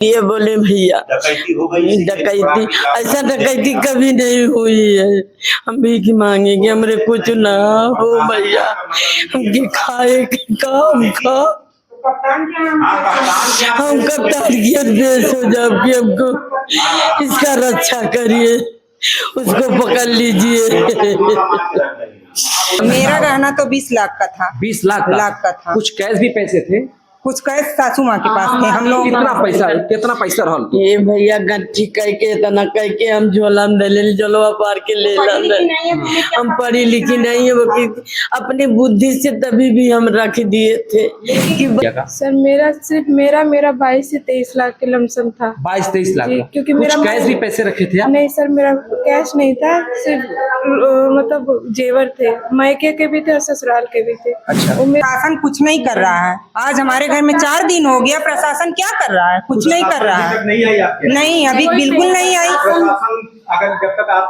ये बोले भैया डकैती, ऐसा डकैती कभी नहीं हुई है। हम भी की मांगेंगे, हमरे कुछ ना हो भैया, हम के खाए के काम खा, हम कप्तान की देश हो जाओ कि हमको इसका रक्षा करिए, उसको पकड़ लीजिए। मेरा गहना तो 20 लाख का था। 20 लाख का था। कुछ कैश भी पैसे थे? कुछ कैश सासू माँ के पास थे। हम लोग कितना पैसा रहल? ये भैया गट्ठी कह के इतना कह के हम झोला में ले जलवा पार के ले हम पढ़ी लिखी नहीं है, वो अपनी बुद्धि से तभी भी हम रख दिए थे कि सर मेरा सिर्फ मेरा 22 से 23 लाख के लमसम था। 22-23 लाख क्योंकि कुछ मेरा कैश भी पैसे रखे थे? नहीं सर, मेरा कैश नहीं था, सिर्फ मतलब जेवर थे, मायके के भी थे और ससुराल के भी थे। अच्छा। प्रशासन कुछ नहीं कर रहा है। आज हमारे घर में 4 दिन हो गया, प्रशासन क्या कर रहा है? कुछ नहीं कर रहा है। नहीं, अभी बिल्कुल नहीं आई।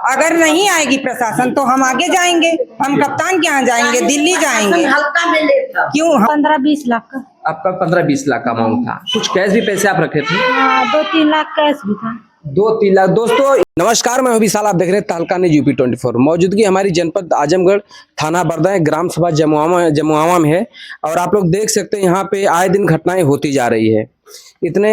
अगर नहीं आएगी प्रशासन तो हम आगे जाएंगे, हम कप्तान के यहाँ जाएंगे, दिल्ली जाएंगे। क्यों? 15-20 लाख का। आपका 15-20 लाख का अमाउंट था। कुछ कैश भी पैसे आप रखे थे? 2-3 लाख कैश भी था। 2-3 लाख। दोस्तों नमस्कार, मैं विशाल, आप देख रहे हैं तहलका न्यूज़ यूपी 24। मौजूदगी हमारी जनपद आजमगढ़, थाना बरदह, ग्राम सभा जमुआवा में है। और आप लोग देख सकते हैं यहाँ पे आए दिन घटनाएं होती जा रही है। इतने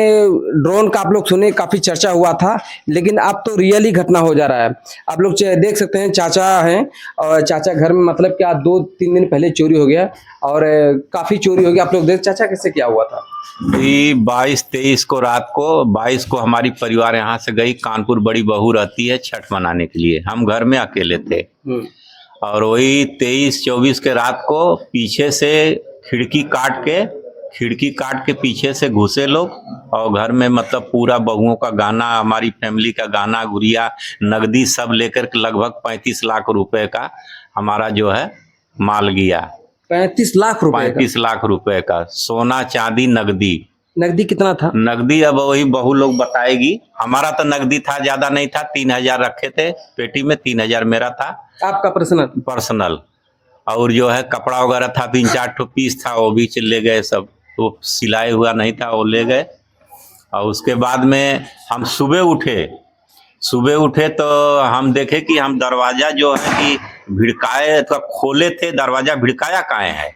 ड्रोन का आप लोग सुने, काफी चर्चा हुआ था, लेकिन अब तो रियली घटना हो जा रहा है। आप लोग देख सकते हैं, चाचा हैं और चाचा घर में मतलब क्या 2-3 दिन पहले चोरी हो गया और काफी चोरी हो गया। आप लोग देख, चाचा कैसे क्या हुआ था? 22-23 को रात को 22 को हमारी परिवार यहाँ से गई। कानपुर बड़ी बहू रहती है छठ मनाने के लिए, हम घर में अकेले थे। और वही 23-24 के रात को पीछे से खिड़की काट के पीछे से घुसे लोग और घर में मतलब पूरा बहुओं का गहना, हमारी फैमिली का गहना गुड़िया नगदी सब लेकर लगभग 35 लाख रुपए का हमारा जो है माल गया। 35 लाख रुपए? 35 लाख रुपए का सोना चांदी नगदी। नगदी कितना था? नगदी अब वही बहू लोग बताएगी। हमारा तो नगदी था, ज्यादा नहीं था, 3000 रखे थे पेटी में, 3000 मेरा था। आपका पर्सनल। और जो है कपड़ा वगैरह था, 3-4 ठो पीस था, वो भी ले गए सब। तो सिलाई हुआ नहीं था, वो ले गए। और उसके बाद में हम सुबह उठे तो हम देखे कि हम दरवाजा जो है कि भिड़काए तो खोले थे, दरवाजा भिड़काया काहे है।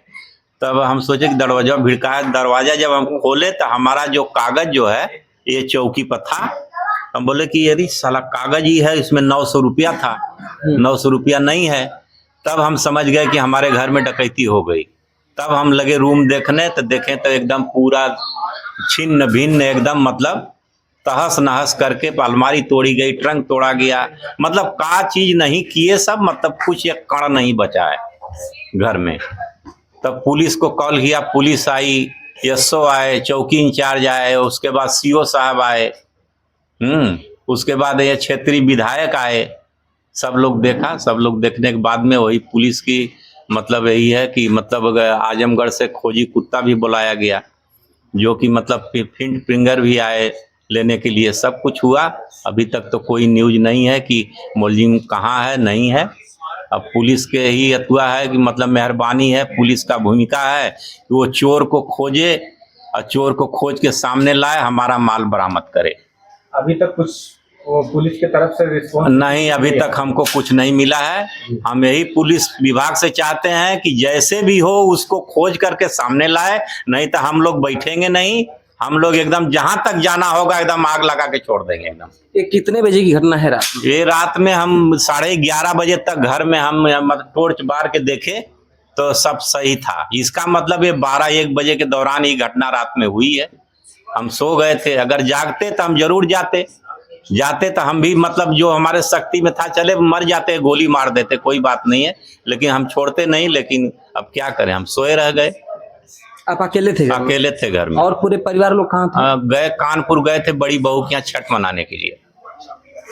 तब हम सोचे कि दरवाजा जब हम खोले तो हमारा जो कागज जो है ये चौकी पर था। हम बोले कि यदि साला कागज ही है, इसमें 900 रुपया था, 900 रुपया नहीं है। तब हम समझ गए कि हमारे घर में डकैती हो गई। तब हम लगे रूम देखने, तो देखें तो एकदम पूरा छिन्न भिन्न, एकदम मतलब तहस नहस करके अलमारी तोड़ी गई, ट्रंक तोड़ा गया, मतलब का चीज नहीं किए सब, मतलब कुछ एक कण नहीं बचा है घर में। तब पुलिस को कॉल किया, पुलिस आई, एसओ आए, चौकी इंचार्ज आए, उसके बाद सीओ साहब आए, उसके बाद ये क्षेत्रीय विधायक आए। सब लोग देखा, सब लोग देखने के बाद में वही पुलिस की मतलब यही है कि मतलब आजमगढ़ से खोजी कुत्ता भी बुलाया गया, जो कि मतलब फिंगर भी आए लेने के लिए। सब कुछ हुआ। अभी तक तो कोई न्यूज नहीं है कि मुलजिम कहाँ है, नहीं है। अब पुलिस के ही अथुआ है कि मतलब मेहरबानी है, पुलिस का भूमिका है कि वो चोर को खोजे और चोर को खोज के सामने लाए, हमारा माल बरामद करे। अभी तक कुछ वो पुलिस की तरफ से रिस्पॉन्स नहीं, अभी तक हमको कुछ नहीं मिला है। हम यही पुलिस विभाग से चाहते हैं कि जैसे भी हो उसको खोज करके सामने लाए, नहीं तो हम लोग बैठेंगे नहीं। हम लोग एकदम जहां तक जाना होगा एकदम आग लगा के छोड़ देंगे एकदम। ये कितने बजे की घटना है रात? ये रात में हम 11:30 बजे तक घर में हम मतलब टॉर्च बार के देखे तो सब सही था। इसका मतलब ये 12-1 बजे के दौरान ये घटना रात में हुई है। हम सो गए थे, अगर जागते तो हम जरूर जाते तो हम भी मतलब जो हमारे शक्ति में था, चले मर जाते, गोली मार देते, कोई बात नहीं है, लेकिन हम छोड़ते नहीं। लेकिन अब क्या करें, हम सोए रह गए। आप अकेले थे? अकेले थे घर में। और पूरे परिवार लोग कहाँ थे? गए कानपुर गए थे बड़ी बहू के यहाँ छठ मनाने के लिए।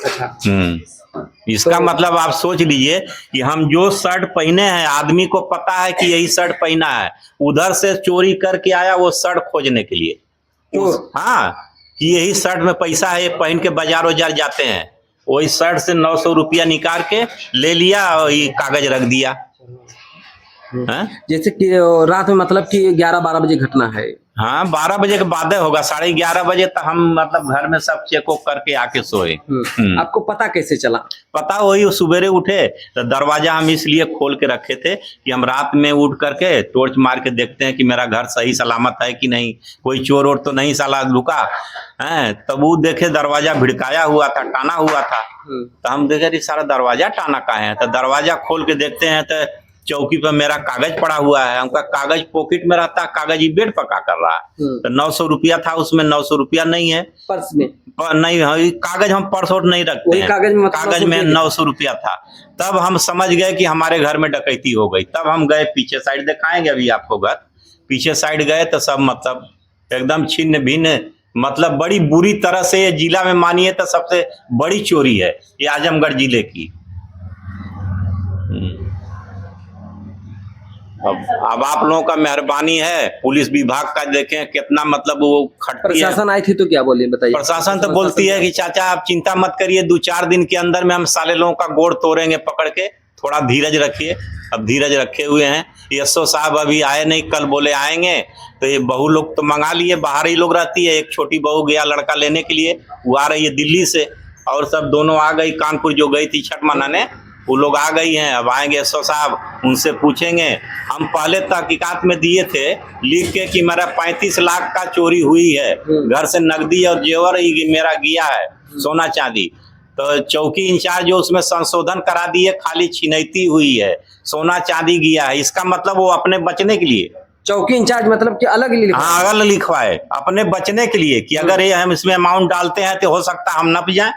अच्छा। इसका मतलब आप सोच लीजिए कि हम जो शर्ट पहने हैं, आदमी को पता है कि यही शर्ट पहना है, उधर से चोरी करके आया वो शर्ट खोजने के लिए। हाँ, कि यही शर्ट में पैसा है, ये पहन के बाजार वजार जाते हैं, वही शर्ट से 900 रुपया निकाल के ले लिया और ये कागज रख दिया। जैसे कि रात में मतलब कि 11-12 बजे घटना है। हाँ 12 बजे के बाद होगा, 11:30 बजे तक हम मतलब घर में सब चेक वोक करके आके सोए। आपको पता कैसे चला? पता वही सुबेरे उठे तो दरवाजा हम इसलिए खोल के रखे थे कि हम रात में उठ करके टॉर्च मार के देखते हैं कि मेरा घर सही सलामत है कि नहीं, कोई चोर वोर तो नहीं साला लुका है। तब वो देखे दरवाजा भिड़काया हुआ था, टाना हुआ था। तो हम देखे सारा दरवाजा टाना का है। तो दरवाजा खोल के देखते हैं तो चौकी पर मेरा कागज पड़ा हुआ है। हमका कागज पॉकेट में रहता, कागज ही बेड पर का कर रहा है। तो 900 रुपया था उसमें, 900 रुपया नहीं है पर्स में। नहीं है कागज, हम पर्स और नहीं रखते वही हैं। कागज में कागज में 900 रुपया था। तब हम समझ गए कि हमारे घर में डकैती हो गई। तब हम गए पीछे साइड, दिखाएंगे अभी आपको घर। पीछे साइड गए तो सब मतलब एकदम छिन्न भिन्न, मतलब बड़ी बुरी तरह से ये जिला में मानिए तो सबसे बड़ी चोरी है ये आजमगढ़ जिले की। अब आप लोगों का मेहरबानी है, पुलिस विभाग का देखें कितना मतलब वो खटती है। प्रशासन आई थी तो क्या बोले बताइए? प्रशासन तो बोलती है कि चाचा आप चिंता मत करिए, 2-4 दिन के अंदर में हम साले लोगों का गोड़ तोड़ेंगे पकड़ के, थोड़ा धीरज रखिए। अब धीरज रखे हुए हैं। एसओ साहब अभी आए नहीं, कल बोले आएंगे। तो ये बहू लोग तो मंगा लिए, बाहर ही लोग रहती है। एक छोटी बहू गया लड़का लेने के लिए, वो आ रही है दिल्ली से, और सब दोनों आ गई। कानपुर जो गई थी छठ मनाने वो लोग आ गई हैं। अब आएंगे एसओ साहब, उनसे पूछेंगे। हम पहले तहकीकात में दिए थे लिख के कि मेरा 35 लाख का चोरी हुई है, घर से नकदी और जेवर ही मेरा गया है, सोना चांदी। तो चौकी इंचार्ज जो उसमें संशोधन करा दिए, खाली छिनैती हुई है, सोना चांदी गया है। इसका मतलब वो अपने बचने के लिए चौकी इंचार्ज मतलब कि अलग ही लिखा? हाँ अलग लिखवाए, अपने बचने के लिए कि अगर ये हम इसमें अमाउंट डालते हैं तो हो सकता है हम नप जाए।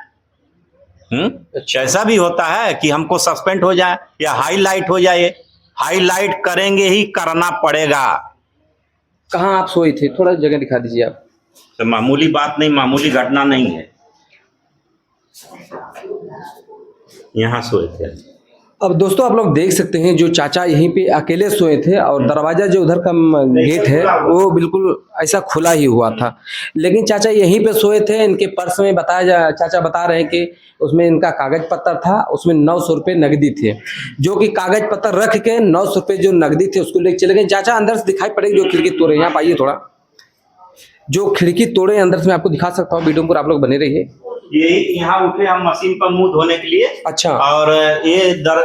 ऐसा भी होता है कि हमको सस्पेंड हो जाए या हाईलाइट हो जाए। हाईलाइट करेंगे ही, करना पड़ेगा। कहाँ आप सोए थे? थोड़ा जगह दिखा दीजिए आप। तो मामूली बात नहीं, मामूली घटना नहीं है। यहाँ सोए थे। अब दोस्तों आप लोग देख सकते हैं जो चाचा यहीं पे अकेले सोए थे और दरवाजा जो उधर का गेट है वो बिल्कुल ऐसा खुला ही हुआ था, लेकिन चाचा यहीं पे सोए थे। इनके पर्स में चाचा बता रहे हैं कि उसमें इनका कागज पत्र था, उसमें 900 रुपये नकदी थे, जो कि कागज पत्र रख के 900 रुपये जो नकदी थे उसको लेके चले गए। चाचा अंदर से दिखाई पड़ेगी जो खिड़की तोड़े, यहाँ पाइए थोड़ा, जो खिड़की तोड़े अंदर से मैं आपको दिखा सकता हूँ। वीडियो पर आप लोग बने रहिए। ये यहाँ उठे हम मशीन पर मुंह धोने के लिए। अच्छा। और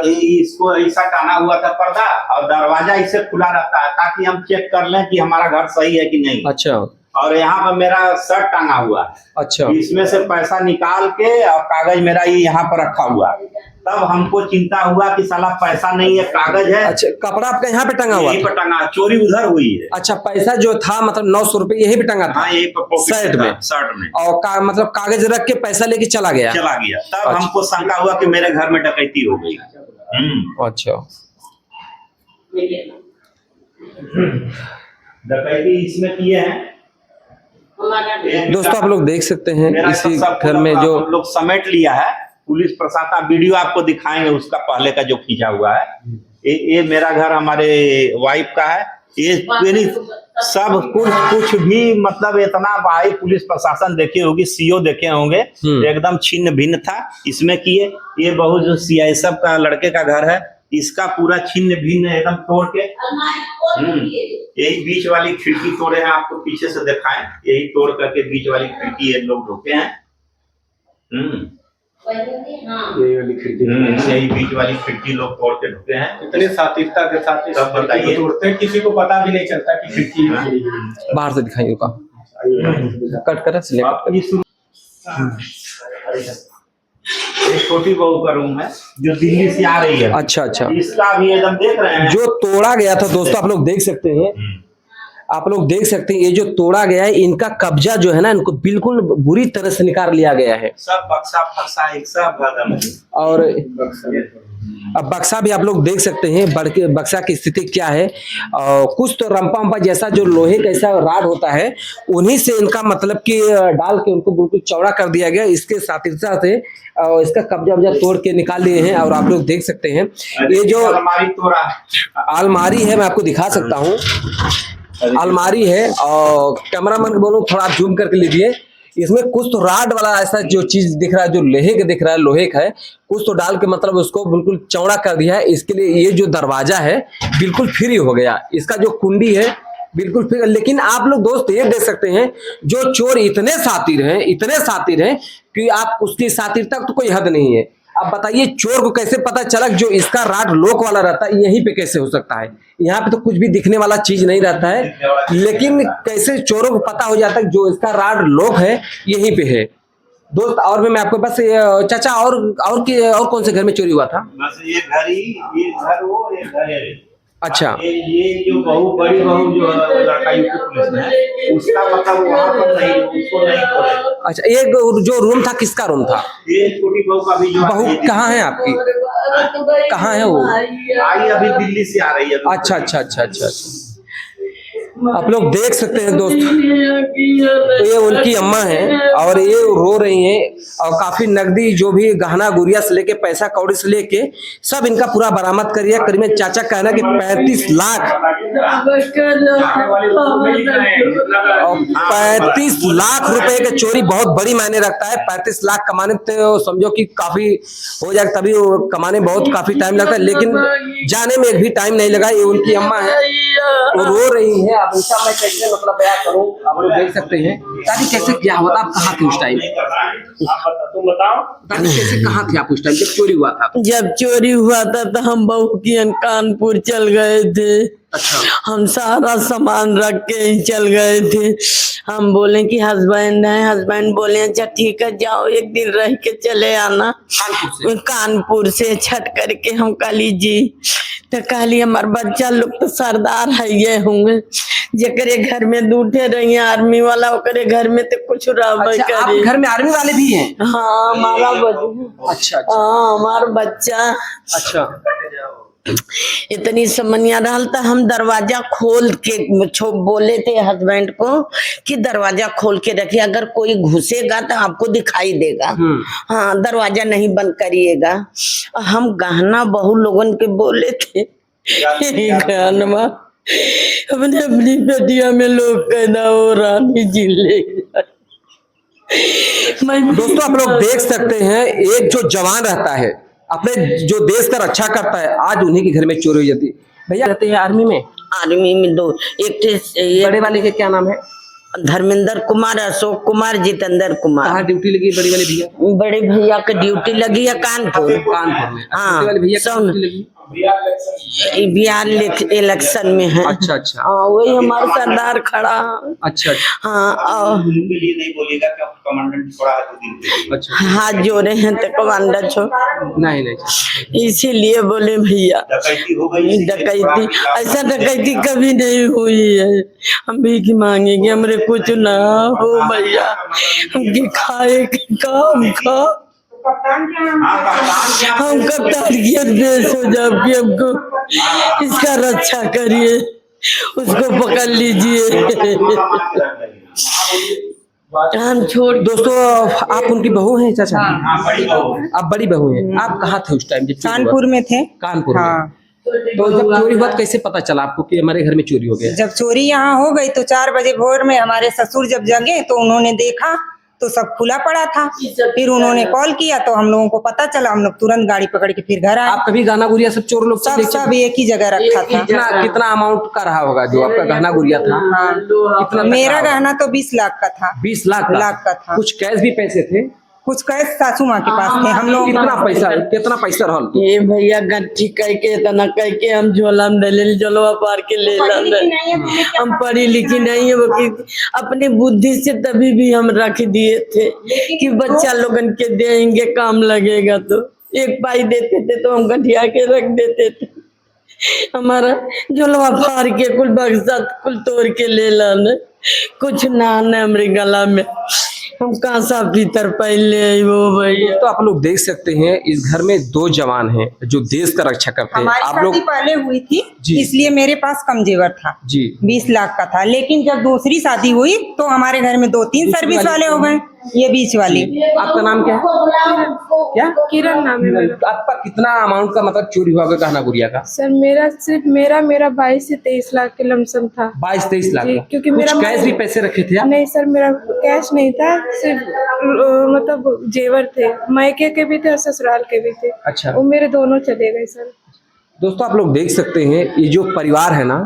इसको ऐसा टाना हुआ था पर्दा, और दरवाजा इसे खुला रहता है ताकि हम चेक कर लें कि हमारा घर सही है कि नहीं। अच्छा। और यहाँ पर मेरा शर्ट टांगा हुआ है। अच्छा। इसमें से पैसा निकाल के और कागज मेरा ये यहाँ पर रखा हुआ है। तब हमको चिंता हुआ कि साला पैसा नहीं है, कागज है। अच्छा, कपड़ा आपका यहाँ पे टंगा हुआ? यहीं पर टंगा, चोरी उधर हुई है। अच्छा, पैसा जो था मतलब 900 रुपये यहीं पे टंगा था? हाँ, यहीं पर शर्ट में। और मतलब कागज रख के पैसा लेके चला गया? तब अच्छा। हमको शंका हुआ कि मेरे घर में डकैती हो गई। अच्छा। डकैती इसमें किए हैं। दोस्तों आप लोग देख सकते हैं इसी घर में जो लोग समेट लिया है। पुलिस प्रशासन वीडियो आपको दिखाएंगे उसका पहले का जो खींचा हुआ है। ये मेरा घर हमारे वाइफ का है। ये सब कुछ भी मतलब इतना भाई पुलिस प्रशासन देखे होगी, सीओ देखे होंगे, एकदम छिन्न भिन्न था। इसमें किए ये बहुत जो सीआईएसएफ का लड़के का घर है, इसका पूरा छिन्न भिन्न एकदम तोड़ के यही बीच वाली खिड़की तोड़े हैं। आपको पीछे से दिखाएं, यही तोड़ करके बीच वाली खिड़की ये लोग ढोके हैं। यही वाली खिड़की यही बीच वाली खिड़की लोग तोड़ के ढुके हैं। इतने सात्विकता के साथ सब बताइए। तोड़ते हैं, किसी को पता भी नहीं चलता कि खिड़की बाहर से दिखाइए का कट कर एक छोटी बहू का रूम है जो दिल्ली से आ रही है। अच्छा अच्छा। इसका भी एकदम देख रहे हैं जो तोड़ा गया था। दोस्तों आप लोग देख सकते हैं, आप लोग देख सकते हैं ये जो तोड़ा गया है, इनका कब्जा जो है ना, इनको बिल्कुल बुरी तरह से निकाल लिया गया है। सब बक्सा फक्सा एक सब खत्म। और अब बक्सा भी आप लोग देख सकते हैं, बक्सा की स्थिति क्या है। कुछ तो रंपा जैसा जो लोहे का ऐसा राड होता है, उन्हीं से इनका मतलब कि डाल के उनको बिल्कुल चौड़ा कर दिया गया। इसके साथिरता से इसका कब्जा तोड़ के निकाल लिए हैं। और आप लोग देख सकते हैं ये जो अलमारी है, मैं आपको दिखा सकता हूँ। अलमारी है और कैमरामैन बोलो थोड़ा आप जूम करके लीजिए। इसमें कुछ तो राड वाला ऐसा जो चीज दिख रहा है, जो लोहे का दिख रहा है, लोहे का है, कुछ तो डाल के मतलब उसको बिल्कुल चौड़ा कर दिया है। इसके लिए ये जो दरवाजा है बिल्कुल फ्री हो गया। इसका जो कुंडी है बिल्कुल लेकिन आप लोग दोस्त ये देख सकते हैं, जो चोर इतने सातिर हैं कि आप उसकी सातिर तक तो कोई हद नहीं है। अब बताइए चोर को कैसे पता चला जो इसका राड लॉक वाला रहता है यहीं पे कैसे हो सकता है? यहाँ पे तो कुछ भी दिखने वाला चीज नहीं रहता है, लेकिन कैसे चोरों को पता हो जाता है जो इसका राड लॉक है यहीं पे है। दोस्त और भी मैं आपको बस चाचा और कौन से घर में चोरी हुआ था? बस ये घर ही, ये घर वो, ये घर है। अच्छा, ये जो बड़ी बहू जो लड़का यूपी पुलिस में है, उसका मतलब वहाँ पर नहीं, उसको नहीं खोले। अच्छा, एक जो रूम था किसका रूम था? ये छोटी बहू का भी जो बहू कहाँ है आपकी? कहाँ है वो? आई अभी दिल्ली से आ रही है। अच्छा। आप लोग देख सकते हैं दोस्त, ये उनकी अम्मा है और ये रो रही हैं और काफी नकदी जो भी गहना गुड़िया से लेके पैसा कौड़ी से लेके सब इनका पूरा बरामद करिए। करीब चाचा कहना कि 35 लाख और 35 लाख रुपए के चोरी बहुत बड़ी मायने रखता है। 35 लाख कमाने तो समझो कि काफी हो जाए, तभी कमाने बहुत काफी टाइम लगता है, लेकिन जाने में एक भी टाइम नहीं लगा। ये उनकी अम्मा है, वो रो रही है। अब उनका मैं कैसे मतलब बयां करूं, आप लोग देख सकते हैं। दादी कैसे क्या हुआ था, आप कहाँ थे उस टाइम? तुम बताओ दादी कैसे कहाँ थे आप उस टाइम जब चोरी हुआ था? जब चोरी हुआ था तो हम बहू की कानपुर चल गए थे। अच्छा, हम सारा सामान रख के ही चल गए थे। हम बोले कि हस्बैंड है, हस्बैंड बोले अच्छा ठीक है जाओ एक दिन रह के चले आना कानपुर से छठ करके। हम कहली जी, तो कहली हमार बच्चा लोग तो सरदार है ये होंगे, जकरे घर में दूठे रही आर्मी वाला ओकरे घर में तो कुछ रहबे अच्छा, आप करे। घर में आर्मी वाले भी हैं? हाँ हमारा बच्चा, अच्छा, हाँ हमारा बच्चा अच्छा। इतनी समनिया रहल तो हम दरवाजा खोल के बोले थे हस्बैंड को कि दरवाजा खोल के रखिए, अगर कोई घुसेगा तो आपको दिखाई देगा। हाँ दरवाजा नहीं बंद करिएगा। हम गहना बहू लोगन के बोले थे गहना अपनी बेटिया में लोग कहना हो रानी जी ले। दोस्तों आप लोग देख सकते हैं, एक जो जवान रहता है अपने जो देश का रक्षा करता है, आज उन्हीं के घर में चोरी हो जाती है। भैया रहते हैं आर्मी में? आर्मी में दो, एक बड़े वाले के क्या नाम है? धर्मेंद्र कुमार, अशोक कुमार, जितेंद्र कुमार। कहाँ ड्यूटी लगी बड़ी वाले भैया? बड़े भैया की ड्यूटी लगी है कानपुर। कानपुर में। हाँ, छोटे वाले भैया की सब- ड्यूटी लगी? बिहार इलेक्शन में है। अच्छा अच्छा। हाँ वही हमारा सरदार खड़ा है। अच्छा हाँ और के लिए नहीं बोलेगा कि कमांडेंट थोड़ा दिन के लिए। अच्छा। हाथ जोड़े हैं तो कमांडर छो, नहीं इसीलिए बोले भैया डकैती हो गई। डकैती, ऐसा डकैती कभी नहीं हुई है। हम भीख मांगेंगे, हमरे कुछ ना हो भैया, हमके खाए के काम खा, हम कप्तान की देश हो जाओ कि हमको इसका रक्षा करिए, उसको पकड़ लीजिए। हम छोड़ दोस्तों आप उनकी बहू हैं चाचा? बड़ी बहू। आप बड़ी बहू हैं। आप कहाँ थे उस टाइम जब चोरी हुआ? कानपुर में थे। कानपुर में। हाँ, तो जब चोरी हुआ तो कैसे पता चला आपको कि हमारे घर में चोरी हो गया? जब चोरी यहाँ हो गई तो 4 बजे भोर में हमारे ससुर जब जगे तो उन्होंने देखा तो सब खुला पड़ा था। फिर उन्होंने कॉल किया तो हम लोगों को पता चला, हम लोग तुरंत गाड़ी पकड़ के फिर घर आए। आप कभी गहना गुड़िया सब चोर लोग सब एक ही जगह रखा था। कितना अमाउंट का रहा होगा जो आपका गहना गुड़िया था? कितना तक मेरा रहा होगा? गहना तो 20 लाख का था। 20 लाख लाख का था। कुछ कैश भी पैसे थे? कुछ कैश सासू माँ के पास थे। हम लोग कितना पैसा रहल? ये भैया गट्ठी कह के इतना कह के हम झोला में डाले, झोलवा पार के ले ला। हम पढ़ी लिखी नहीं है वो कि अपनी बुद्धि से तभी भी हम रख दिए थे कि बच्चा लोगन के देंगे काम लगेगा, तो एक पाई देते थे तो हम गठिया के रख देते थे। हमारा झोलवा फाड़ के कुल बक्सा कुल तोड़ के ले लाने, कुछ ना न हमारे गला में। हम कहाँ सा भीतर पहले वो भैया। तो आप लोग देख सकते हैं इस घर में 2 जवान हैं जो देश का रक्षा करते हैं। हमारी आप लोग शादी पहले हुई थी जी। इसलिए मेरे पास कम जेवर था जी 20 लाख का था, लेकिन जब दूसरी शादी हुई तो हमारे घर में 2-3 सर्विस वाले हो गए। ये बीच वाली। आपका नाम क्या है? क्या किरण नाम है मेरा। आपका कितना अमाउंट का मतलब चोरी हुआ गहना गुड़िया का? सर मेरा सिर्फ मेरा 22 से 23 लाख के लमसम था। 22-23 लाख जी, का? क्योंकि कुछ मेरा कैश भी पैसे रखे थे आप? नहीं सर, मेरा कैश नहीं था, सिर्फ मतलब जेवर थे, मायके के भी थे और ससुराल के भी थे। अच्छा। वो मेरे दोनों चले गए सर। दोस्तों आप लोग देख सकते हैं ये जो परिवार है ना,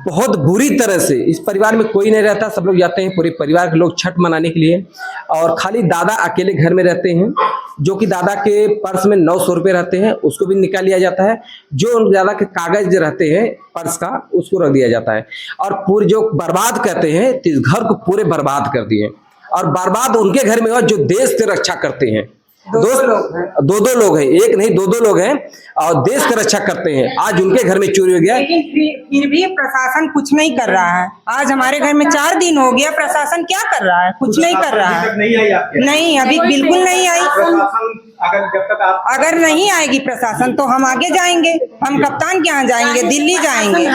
बहुत बुरी तरह से इस परिवार में कोई नहीं रहता, सब लोग जाते हैं पूरे परिवार के लोग छठ मनाने के लिए, और खाली दादा अकेले घर में रहते हैं, जो कि दादा के पर्स में 900 रुपये रहते हैं, उसको भी निकाल लिया जाता है। जो उन दादा के कागज रहते हैं पर्स का, उसको रख दिया जाता है, और पूरे जो बर्बाद करते हैं तो इस घर को पूरे बर्बाद कर दिए। और बर्बाद उनके घर में हुआ जो देश की रक्षा करते हैं। दो दो लोग हैं, एक नहीं दो लोग हैं, और देश की रक्षा करते हैं। आज उनके घर में चोरी हो गया, लेकिन फिर भी प्रशासन कुछ नहीं कर रहा है। आज हमारे घर में 4 दिन हो गया, प्रशासन क्या कर रहा है? कुछ नहीं कर रहा है। नहीं आई आपके? नहीं, अभी बिल्कुल नहीं आई। प्रशासन जब तक आप अगर नहीं आएगी प्रशासन तो हम आगे जाएंगे, हम कप्तान के यहाँ जाएंगे, दिल्ली जाएंगे।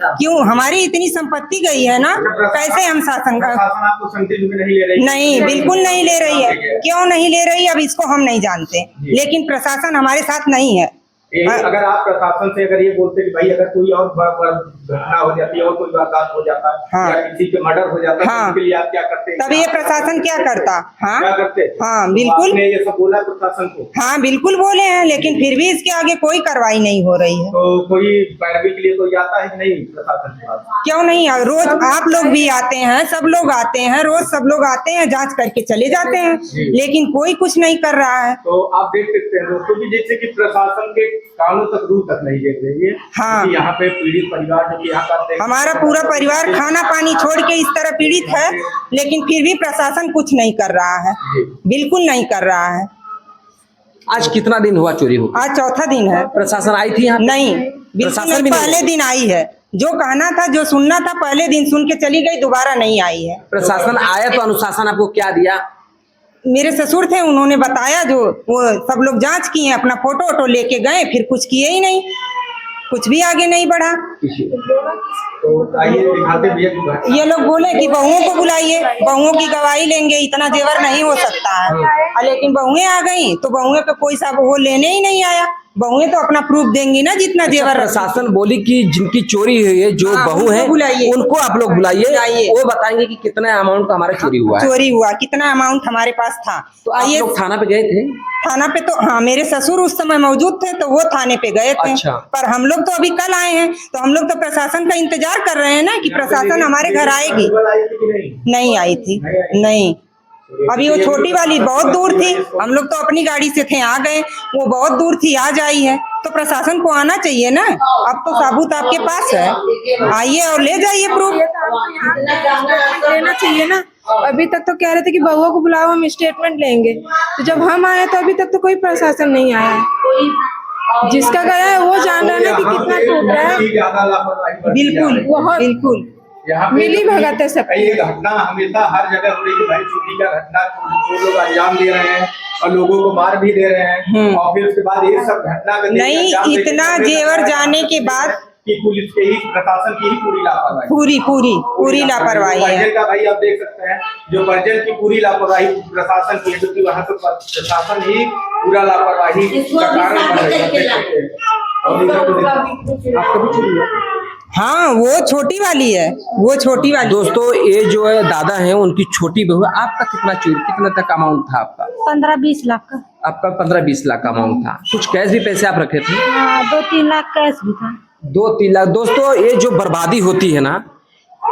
क्यों? हमारी इतनी संपत्ति गई है ना, कैसे हम शासन का? प्रशासन आपको संतुष्ट भी नहीं ले रही? नहीं, बिल्कुल नहीं ले रही है। क्यों नहीं ले रही है अब इसको हम नहीं जानते, लेकिन प्रशासन हमारे साथ नहीं है। अगर आप प्रशासन से अगर ये बोलते कि भाई अगर कोई और घटना हो जाती है और कोई वारदात हो जाता है, हाँ, या किसी के मर्डर हो जाता है, हाँ, तो उसके लिए आप क्या करते? तब ये प्रशासन क्या करता? हाँ, क्या करते? हाँ, बिल्कुल। आपने ये सब बोला प्रशासन को? हाँ, बिल्कुल बोले हैं, लेकिन फिर भी इसके आगे कोई कार्रवाई नहीं हो रही है। तो कोई पैरवी के लिए कोई आता है कि नहीं प्रशासन के पास? क्यों नहीं? रोज आप लोग भी आते हैं, सब लोग आते हैं, रोज सब लोग आते हैं, जांच करके चले जाते हैं, लेकिन कोई कुछ नहीं कर रहा है। तो आप देख सकते हैं दोस्तों भी, जैसे कि प्रशासन के कानून तक रूल तक नहीं देख रही है। हाँ, यहाँ पे पीड़ित परिवार जो कि यहाँ का हमारा पूरा परिवार खाना पानी छोड़ के इस तरह पीड़ित है, लेकिन फिर भी प्रशासन कुछ नहीं कर रहा है, बिल्कुल नहीं कर रहा है। आज कितना दिन हुआ चोरी हो? आज चौथा दिन है। प्रशासन आई थी यहाँ? नहीं, बिल्कुल प्रशासन नहीं, भी नहीं पहले दिन आई है। जो कहना था, जो सुनना था, पहले दिन सुन के चली गई, दोबारा नहीं आई है। प्रशासन आया तो अनुशासन आपको क्या दिया? मेरे ससुर थे, उन्होंने बताया, जो वो सब लोग जांच किए, अपना फोटो वोटो लेके गए, फिर कुछ किए ही नहीं, कुछ भी आगे नहीं बढ़ा। तो आइए दिखाते भी। ये लोग बोले कि बहुओं को बुलाइए, बहुओं की गवाही लेंगे, इतना जेवर नहीं हो सकता है, लेकिन बहुएं आ गई तो बहुएं पे कोई सा वो लेने ही नहीं आया। बहुएं तो अपना प्रूफ देंगी ना, जितना जेवर। प्रशासन बोली कि जिनकी चोरी हुई है, जो हाँ, बहू है, बुलाइए, उनको आप लोग बुलाइए, वो बताएंगे कि कितना अमाउंट का हमारा चोरी हुआ है, चोरी हुआ, कितना अमाउंट हमारे पास था। तो आप आइए, लोग थाना पे गए थे? थाना पे तो हाँ, मेरे ससुर उस समय मौजूद थे, तो वो थाने पे गए थे। अच्छा। पर हम लोग तो अभी कल आए हैं, तो हम लोग तो प्रशासन का इंतजार कर रहे हैं ना, कि प्रशासन हमारे घर आएगी। नहीं आई थी, नहीं। अभी वो छोटी वाली बहुत दूर थी, हम लोग तो अपनी गाड़ी से थे, आ गए, वो बहुत दूर थी, आज आई है, तो प्रशासन को आना चाहिए ना। अब तो सबूत आपके पास है, आइए और ले जाइए प्रूफ। लेना चाहिए ना। अभी तक तो कह रहे थे कि बहुओं को बुलाओ, हम स्टेटमेंट लेंगे, तो जब हम आए तो अभी तक तो कोई प्रशासन नहीं आया है। जिसका गया है वो जान रहा है कि कितना टूट रहा है। बिल्कुल, बिल्कुल यहाँ पे मिली भगत है सब। ये घटना हमेशा हर जगह हो रही है भाई, चोरी का घटना जो लोग अंजाम दे रहे हैं और लोगों को मार भी दे रहे हैं, और फिर उसके बाद ये सब घटना नहीं, इतना जेवर जाने के बाद कि पुलिस के ही, प्रशासन की ही पूरी लापरवाही, पूरी लापरवाही है। परिजन का भाई आप देख सकते हैं, जो परिजन की पूरी लापरवाही प्रशासन की है, क्योंकि वहाँ तो प्रशासन ही पूरा लापरवाही का कारण बन रही है। हाँ, वो छोटी वाली है, वो छोटी वाली। दोस्तों, ये जो है दादा है, उनकी छोटी बहू है। आपका कितना चोरी, कितना तक अमाउंट था आपका? 15-20 लाख का। आपका 15-20 लाख का अमाउंट था। कुछ कैश भी पैसे आप रखे थे? 2-3 लाख कैश भी था। 2-3 लाख। दोस्तों, ये जो बर्बादी होती है ना,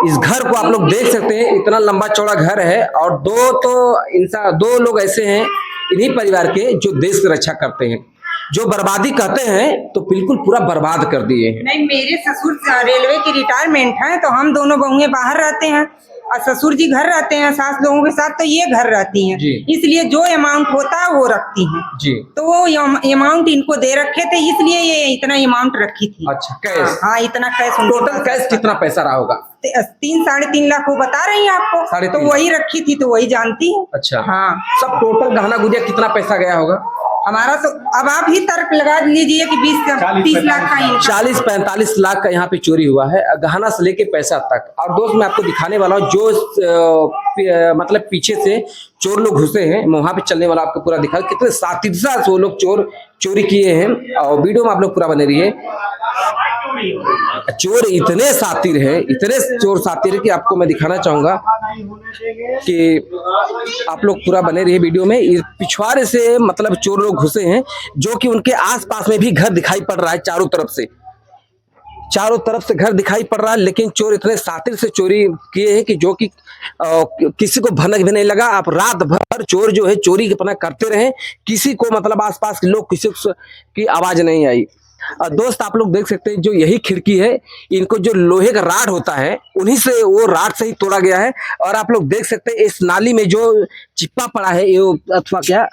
इस घर को आप लोग देख सकते हैं, इतना लंबा चौड़ा घर है, और दो लोग ऐसे हैं इन्हीं परिवार के जो देश की रक्षा करते हैं। जो बर्बादी कहते हैं तो बिल्कुल पूरा बर्बाद कर दिए हैं। नहीं, मेरे ससुर रेलवे की रिटायरमेंट है, तो हम दोनों बहुएं बाहर रहते हैं और ससुर जी घर रहते हैं सास लोगों के साथ, तो ये घर रहती हैं, इसलिए जो अमाउंट होता है वो रखती हैं जी। तो वो अमाउंट इनको दे रखे थे, इसलिए ये इतना अमाउंट रखी थी। अच्छा, कैश? हाँ, इतना कैश। टोटल कैश कितना पैसा रहा होगा? 3-3.5 लाख वो बता रही है आपको, तो वही रखी थी, तो वही जानती है। अच्छा, हाँ। सब टोटल गहना गुड़िया कितना पैसा गया होगा? हमारा तो अब आप ही तर्क लगा लीजिए कि 20-30 लाख का, 40-45 लाख का यहाँ पे चोरी हुआ है, गहना से लेके पैसा तक। और दोस्त, मैं आपको दिखाने वाला हूँ जो मतलब पीछे से चोर लोग घुसे हैं, मैं वहां पे चलने वाला आपको पूरा दिखा, कितने सातिशा से वो लोग चोरी किए हैं। और वीडियो में आप लोग पूरा बने रहिए। चोर इतने सातिर है, इतने चोर सातिर है कि आपको मैं दिखाना चाहूंगा कि आप लोग पूरा बने रहिए वीडियो में। पिछवाड़े से मतलब चोर लोग घुसे हैं, जो कि उनके आसपास में भी घर दिखाई पड़ रहा है, चारों तरफ से चारों तरफ से घर दिखाई पड़ रहा है, लेकिन चोर इतने शातिर से चोरी किए हैं कि जो कि किसी को भनक भी नहीं लगा। आप रात भर चोर जो है चोरी अपना करते रहे, किसी को मतलब आसपास के लोग किसी की आवाज नहीं आई। दोस्त आप लोग देख सकते हैं जो यही खिड़की है, इनको जो लोहे का राड होता है उन्हीं से वो राड से ही तोड़ा गया है। और आप लोग देख सकते हैं इस नाली में जो चिप्पा पड़ा है ये अथवा क्या,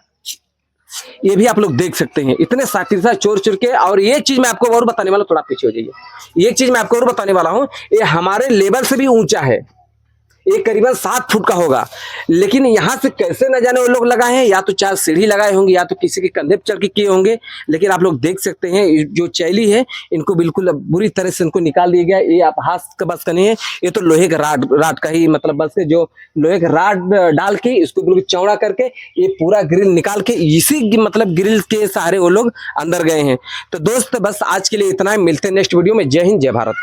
ये भी आप लोग देख सकते हैं। इतने शातिर चोर चोर के। और ये चीज मैं आपको और बताने वाला हूँ, थोड़ा पीछे हो जाइए। एक चीज मैं आपको और बताने वाला हूँ, ये हमारे लेवल से भी ऊंचा है, ये करीबन 7 फुट का होगा। लेकिन यहाँ से कैसे न जाने वो लोग लगाए हैं, या तो 4 सीढ़ी लगाए होंगे या तो किसी के कंधे पर चढ़ के किए होंगे। लेकिन आप लोग देख सकते हैं जो चैली है इनको बिल्कुल बुरी तरह से इनको निकाल दिया गया। ये आप हाथ का बस का नहीं है, ये तो लोहे का राड का ही मतलब बस है, जो लोहे का राड डाल के इसको बिल्कुल चौड़ा करके ये पूरा ग्रिल निकाल के इसी मतलब ग्रिल के सहारे वो लोग अंदर गए हैं। तो दोस्त बस आज के लिए इतना ही, मिलते हैं नेक्स्ट वीडियो में। जय हिंद, जय भारत।